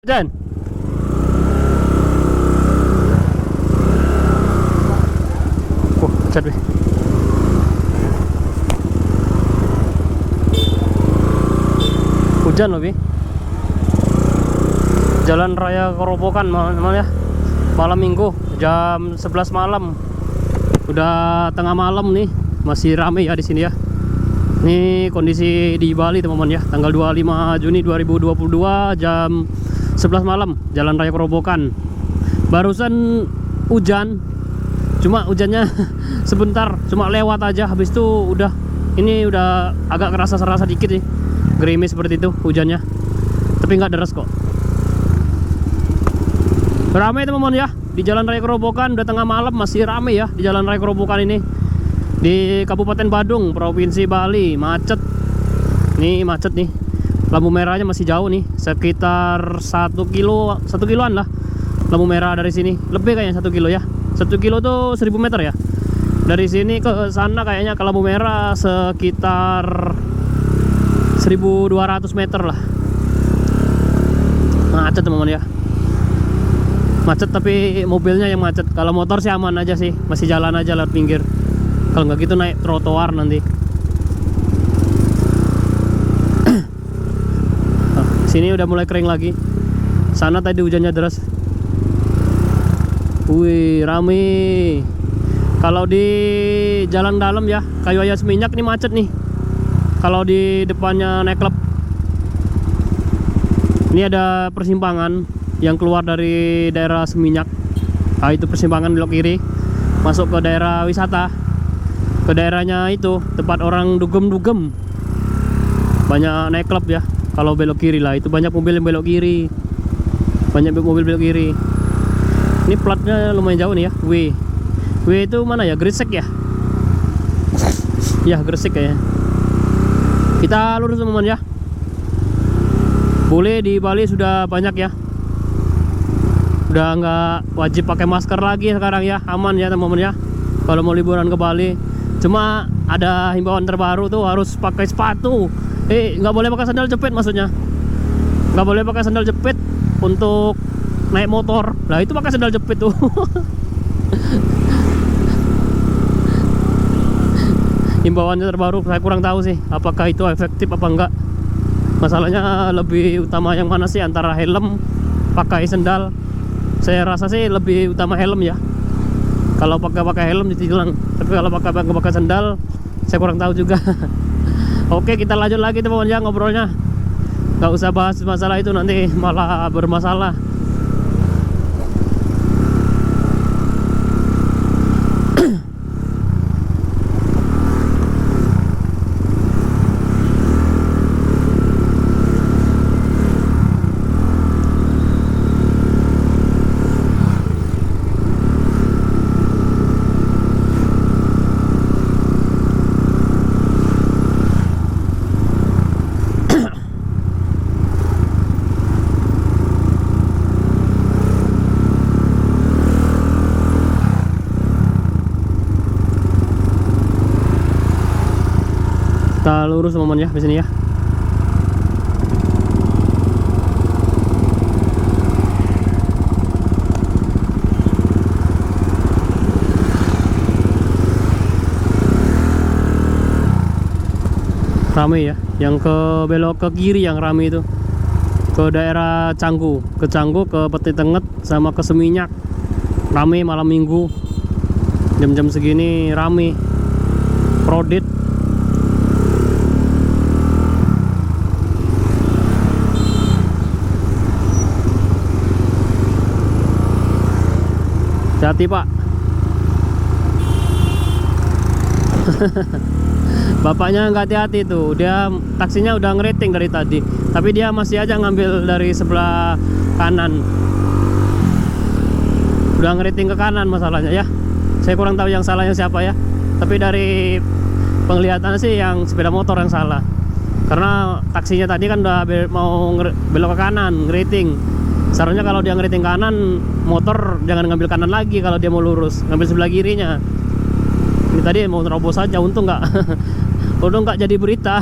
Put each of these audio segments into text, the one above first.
Dan cat weh. Hujan loh, Bi. Jalan Raya Kerobokan teman-teman ya. Malam Minggu jam 11 malam. Udah tengah malam nih, masih rame ya di sini ya. Ini kondisi di Bali teman-teman ya, tanggal 25 Juni 2022 jam 11 malam, Jalan Raya Kerobokan. Barusan hujan, cuma hujannya sebentar, cuma lewat aja. Habis itu ini udah agak kerasa dikit nih, gerimis seperti itu hujannya, tapi nggak deras kok. Ramai teman-teman ya, di Jalan Raya Kerobokan. Udah tengah malam masih ramai ya di Jalan Raya Kerobokan ini, di Kabupaten Badung, Provinsi Bali. Macet nih, macet nih. Lampu merahnya masih jauh nih, sekitar 1 kiloan lah lampu merah dari sini. Lebih kayaknya 1 kilo ya. 1 kilo tuh 1000 meter ya. Dari sini ke sana kayaknya ke lampu merah sekitar 1200 meter lah. Macet teman-teman ya. Macet tapi mobilnya yang macet. Kalau motor sih aman aja sih, masih jalan aja lewat pinggir. Kalau nggak gitu naik trotoar nanti. Sini udah mulai kering lagi. Sana tadi hujannya deras. Wih, rame. Kalau di jalan dalam ya, Kayu Hayat Seminyak nih macet nih. Kalau di depannya naik klub. Ini ada persimpangan yang keluar dari daerah Seminyak. Nah, itu persimpangan belok kiri masuk ke daerah wisata. Ke daerahnya itu tempat orang dugem-dugem. Banyak naik klub ya. Kalau belok kiri lah, itu banyak mobil yang belok kiri. Banyak mobil belok kiri. Ini platnya lumayan jauh nih ya. W itu mana ya? Gresik ya? Ya, Gresik kayaknya. Kita lurus teman-teman ya. Boleh di Bali sudah banyak ya. Udah nggak wajib pakai masker lagi sekarang ya. Aman ya teman-teman ya, kalau mau liburan ke Bali. Cuma ada himbauan terbaru tuh, harus pakai sepatu. Nggak boleh pakai sandal jepit, maksudnya nggak boleh pakai sandal jepit untuk naik motor. Nah itu pakai sandal jepit tuh. Himbauannya terbaru, saya kurang tahu sih apakah itu efektif apa enggak. Masalahnya lebih utama yang mana sih, antara helm pakai sandal? Saya rasa sih lebih utama helm ya. Kalau pakai helm ditilang, tapi kalau pakai sandal saya kurang tahu juga. Oke, kita lanjut lagi teman-teman ya ngobrolnya. Nggak usah bahas masalah itu, nanti malah bermasalah. Kita lurus teman-teman ya di sini ya. Rame ya, yang belok ke kiri yang rame itu ke daerah Canggu, ke Peti Tenget sama ke Seminyak. Rame malam Minggu. Jam-jam segini rame. Crowded. Hati-hati Pak. Bapaknya nggak hati-hati tuh, dia taksinya udah ngerating dari tadi, tapi dia masih aja ngambil dari sebelah kanan. Udah ngerating ke kanan masalahnya ya. Saya kurang tahu yang salahnya siapa ya, tapi dari penglihatan sih yang sepeda motor yang salah. Karena taksinya tadi kan udah mau belok ke kanan, ngerating. Seharusnya kalau dia ngeriting kanan, motor jangan ngambil kanan lagi. Kalau dia mau lurus, ngambil sebelah kirinya. Ini tadi mau nerobos saja, untung nggak jadi berita.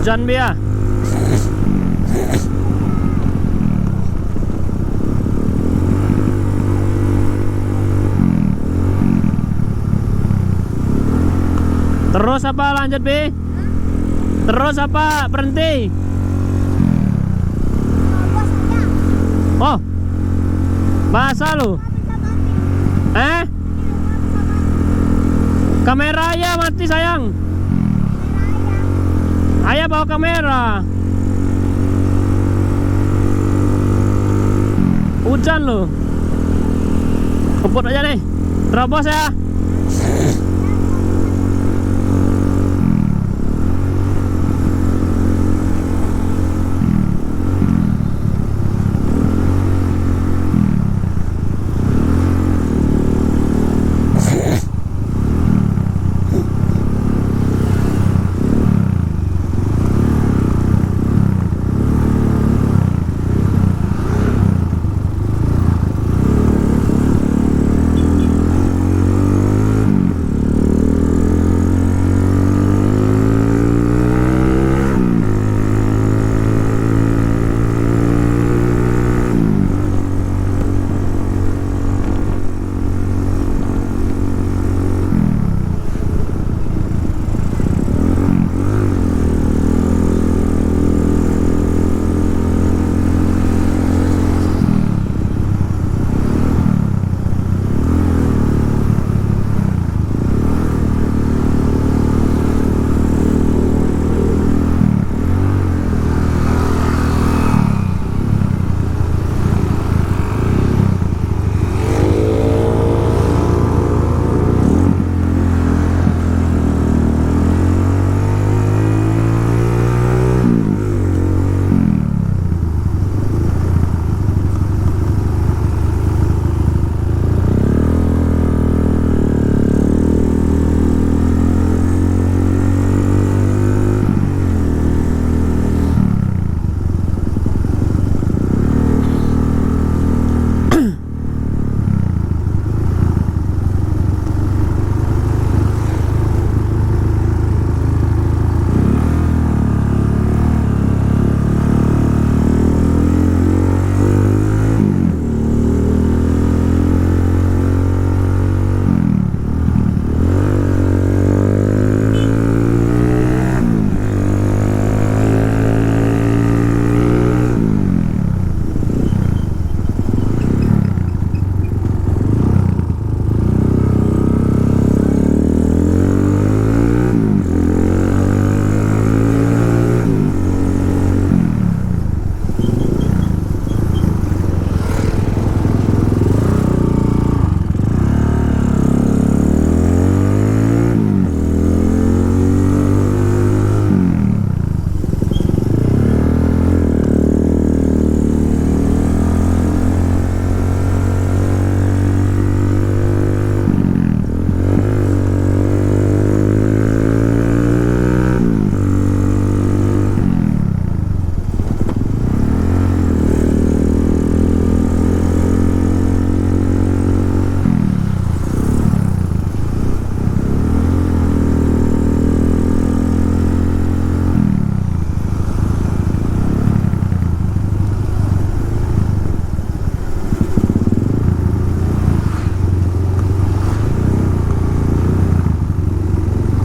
Hujan Bi ya. Terus apa lanjut Bi? Terus apa berhenti? Oh, masa lu? Kamera ya mati sayang. Ayah bawa kamera. Hujan loh. Kebut aja nih. Terobos ya.